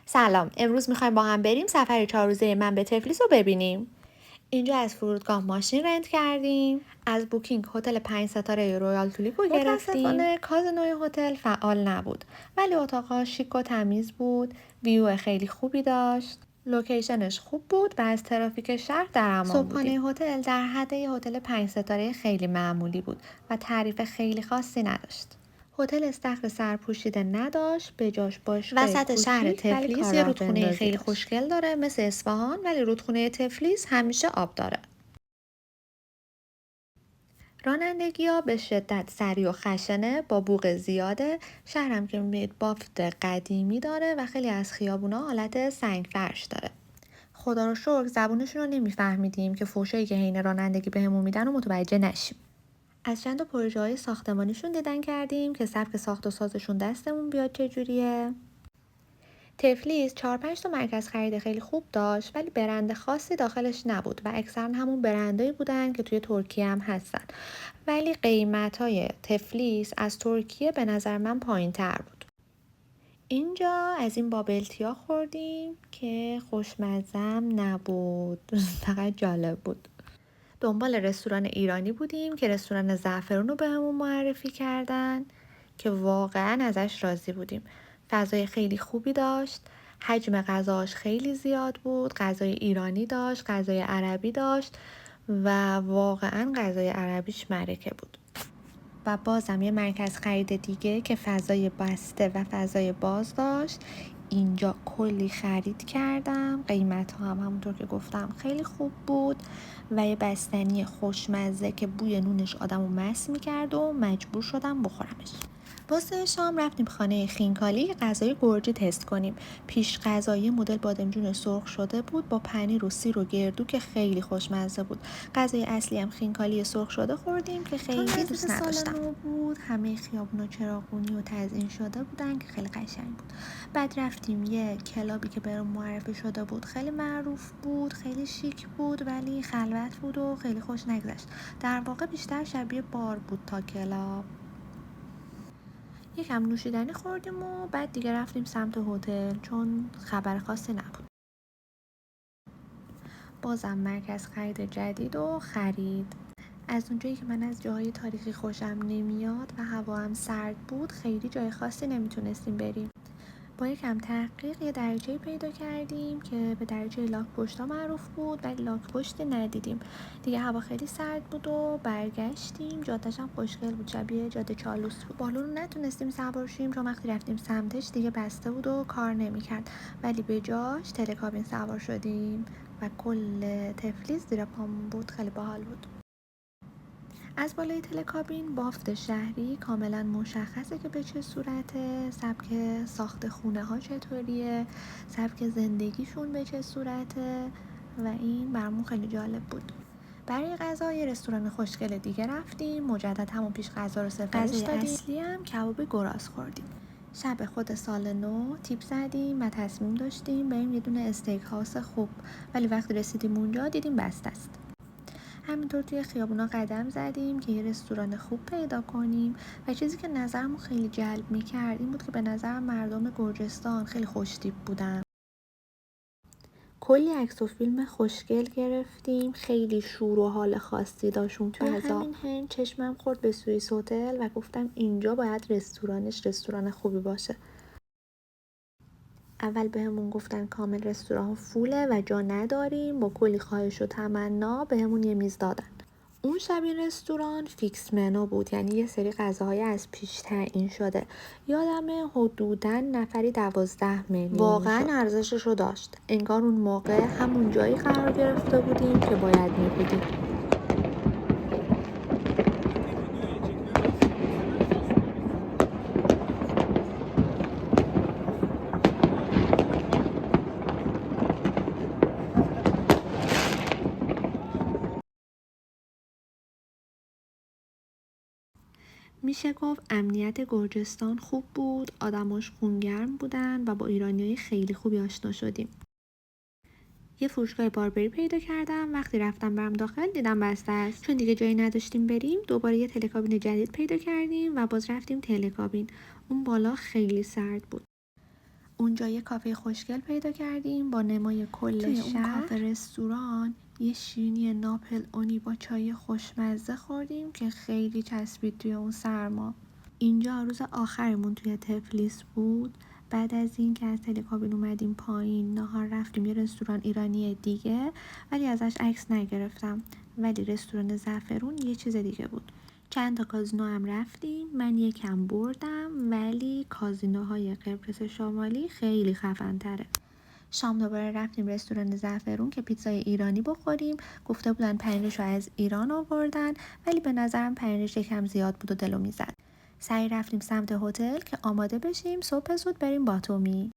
سلام، امروز میخوایم با هم بریم سفر 4 روزه من به تفلیس رو ببینیم. اینجا از فرودگاه ماشین رنت کردیم، از بوکینگ هتل 5 ستاره رویال تولیپ رو گرفتیم. متاسفانه کازینوی هتل فعال نبود، ولی اتاق‌ها شیک و تمیز بود، ویو خیلی خوبی داشت، لوکیشنش خوب بود و از ترافیک شهر در امان بودیم. صبحانه هتل در حد یه هتل 5 ستاره خیلی معمولی بود و تعریف خیلی خاصی نداشت. هتل استخر سرپوشیده نداشت، به جاش باشگاه وسط شهر تفلیس یه رودخونه خیلی خوشگل داره مثل اصفهان، ولی رودخونه تفلیس همیشه آب داره. رانندگی‌ها به شدت سریع و خشنه، با بوق زیاده. شهرم که میبینید بافت قدیمی داره و خیلی از خیابونا حالت سنگ فرش داره. خدا رو شکر زبونشون رو نمیفهمیدیم که فوشایی که حین رانندگی بهمون میدن و متوجه نشیم. از چند تا پروژه‌های ساختمانیشون دیدن کردیم که سبک ساخت و سازشون دستمون بیاد چجوریه. تفلیس 4-5 تا مرکز خرید خیلی خوب داشت، ولی برند خاصی داخلش نبود و اکثرا همون برندایی بودن که توی ترکیه هم هستن، ولی قیمت‌های تفلیس از ترکیه به نظر من پایین‌تر بود. اینجا از این بابلتیا خوردیم که خوشمزم نبود فقط جالب بود. دنبال رستوران ایرانی بودیم که رستوران زعفرون رو بهمون معرفی کردن که واقعا ازش راضی بودیم. فضای خیلی خوبی داشت، حجم غذاش خیلی زیاد بود، غذای ایرانی داشت، غذای عربی داشت و واقعا غذای عربیش معرکه بود. و بازم یه مرکز خرید دیگه که فضای بسته و فضای باز داشت. اینجا کلی خرید کردم، قیمت ها هم همونطور که گفتم خیلی خوب بود و یه بستنی خوشمزه که بوی نونش آدمو مست میکرد و مجبور شدم بخورمش. واسه شام رفتیم خانه خینکالی غذای گرجی تست کنیم. پیش غذایی مدل بادمجون سرخ شده بود با پنیر و سیر و گردو که خیلی خوشمزه بود. غذای اصلی هم خینکالی سرخ شده خوردیم که خیلی دوست نداشتم. سال نو بود، همه خیابونا چراغونی و تزیین شده بودن که خیلی قشنگ بود. بعد رفتیم یه کلابی که برام معرفی شده بود، خیلی معروف بود، خیلی شیک بود، ولی خلوت بود و خیلی خوش نگذشت. در واقع بیشتر شبیه بار بود تا کلاب. یکم نوشیدنی خوردیم و بعد دیگه رفتیم سمت هتل چون خبر خاصی نبود. بازم مرکز خرید جدید و خرید. از اونجایی که من از جاهای تاریخی خوشم نمیاد و هوا هم سرد بود، خیلی جای خاصی نمیتونستیم بریم. با یکم تحقیق یه دریچه‌ای پیدا کردیم که به دریچه لاک پشتا معروف بود، ولی لاک پشتی ندیدیم. دیگه هوا خیلی سرد بود و برگشتیم. جاده‌ش هم خوشگل بود، شبیه جاده چالوس بود. بالون رو نتونستیم سوار شیم چون وقتی رفتیم سمتش دیگه بسته بود و کار نمی‌کرد، ولی به جاش تلکابین سوار شدیم و کل تفلیس زیر پامون بود. خیلی باحال بود. از بالای تلکابین بافت شهری کاملا مشخصه که به چه صورته، سبک ساخت خونه ها چطوریه، سبک زندگیشون به چه صورته و این برامون خیلی جالب بود. برای غذا یه رستوران خوشگل دیگه رفتیم، مجدد همون پیش غذا رو سفارش دادیم. اصلی هم کباب گراز خوردیم. شب خود سال نو تیپ زدیم و تصمیم داشتیم بریم یه دونه استیک هاوس خوب، ولی وقتی رسیدیم اونجا دیدیم بسته است. همینطور توی خیابونا قدم زدیم که یه رستوران خوب پیدا کنیم و چیزی که نظرمو خیلی جلب میکرد این بود که به نظر مردم گرجستان خیلی خوش‌تیپ بودن. کلی عکس و فیلم خوشگل گرفتیم، خیلی شور و حال خاصی داشون تو همین هنگ چشمم خورد به سوئیس هتل و گفتم اینجا باید رستوران خوبی باشه. اول بهمون گفتن کامل رستوران فوله و جا نداریم، با کلی خواهش و تمنا بهمون یه میز دادن. اون شب این رستوران فیکس منو بود، یعنی یه سری غذاهای از پیش تعیین شده. یادمه حدوداً نفری 12 میلیون واقعاً ارزشش رو داشت. انگار اون موقع همون جایی قرار گرفته بودیم که باید میبودیم. میشه گفت امنیت گرجستان خوب بود، آدماش خونگرم بودن و با ایرانیای خیلی خوبی آشنا شدیم. یه فروشگاه باربری پیدا کردم، وقتی رفتم برم داخل دیدم بسته است. چون دیگه جایی نداشتیم بریم دوباره یه تلکابین جدید پیدا کردیم و باز رفتیم تلکابین. اون بالا خیلی سرد بود. اونجا یه کافه خوشگل پیدا کردیم با نمای کل توی شهر. اون کافه رستوران یه شیرینی ناپل اونی با چای خوشمزه خوردیم که خیلی چسبید توی اون سرما. اینجا روز آخرمون توی تفلیس بود. بعد از این که از تلکابین اومدیم پایین ناهار رفتیم یه رستوران ایرانی دیگه، ولی ازش عکس نگرفتم. ولی رستوران زعفرون یه چیز دیگه بود. چند تا کازینو هم رفتیم، من یکم بردم ولی کازینوهای قبرس شمالی خیلی خفن تره. شام دوباره رفتیم رستوران زعفرون که پیتزای ایرانی بخوریم. گفته بودن پنیرش رو از ایران آوردن، ولی به نظرم پنیرش یکم زیاد بود و دلو میزد. سریع رفتیم سمت هتل که آماده بشیم صبح زود بریم باتومی.